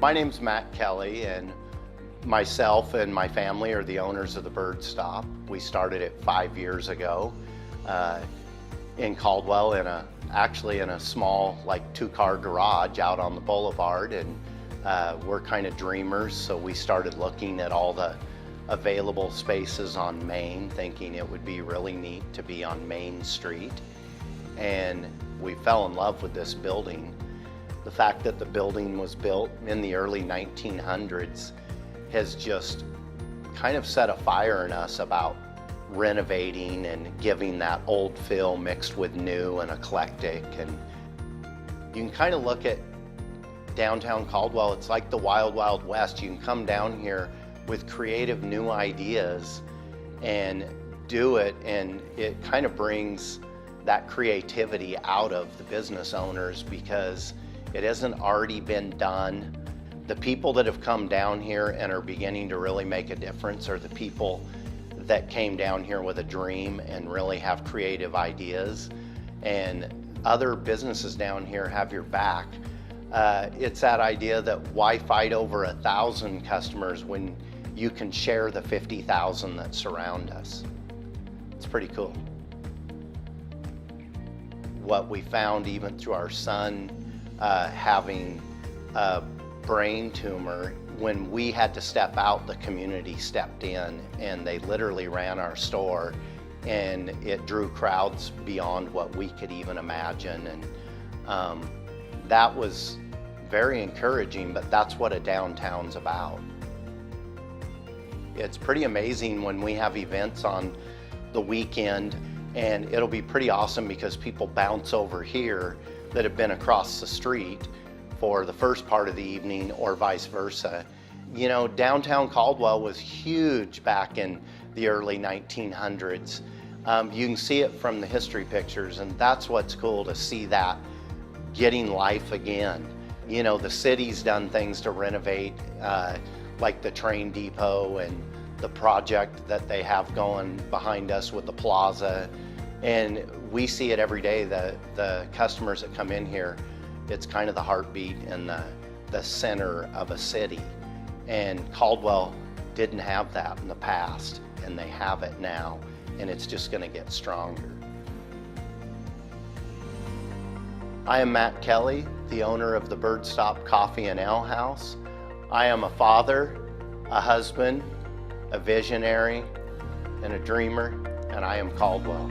My name's Matt Kelly, and myself and my family are the owners of the Bird Stop. We started it 5 years ago in Caldwell, actually in a small, like, two-car garage out on the boulevard, and we're kind of dreamers, so we started looking at all the available spaces on Main, thinking it would be really neat to be on Main Street, and we fell in love with this building. The fact that the building was built in the early 1900s has just kind of set a fire in us about renovating and giving that old feel mixed with new and eclectic. And you can kind of look at downtown Caldwell, it's like the Wild Wild West. You can come down here with creative new ideas and do it, and it kind of brings that creativity out of the business owners because it hasn't already been done. The people that have come down here and are beginning to really make a difference are the people that came down here with a dream and really have creative ideas. And other businesses down here have your back. It's that idea that why fight over 1,000 customers when you can share the 50,000 that surround us. It's pretty cool. What we found, even through our son having a brain tumor, when we had to step out, the community stepped in and they literally ran our store, and it drew crowds beyond what we could even imagine. And that was very encouraging, but that's what a downtown's about. It's pretty amazing when we have events on the weekend, and it'll be pretty awesome because people bounce over here that have been across the street for the first part of the evening or vice versa. You know, downtown Caldwell was huge back in the early 1900s. You can see it from the history pictures, and that's what's cool, to see that getting life again. You know, the city's done things to renovate, like the train depot and the project that they have going behind us with the plaza. And we see it every day. The customers that come in here, it's kind of the heartbeat and the center of a city. And Caldwell didn't have that in the past, and they have it now, and it's just going to get stronger. I am Matt Kelly, the owner of the Bird Stop Coffee and Ale House. I am a father, a husband, a visionary, and a dreamer, and I am Caldwell.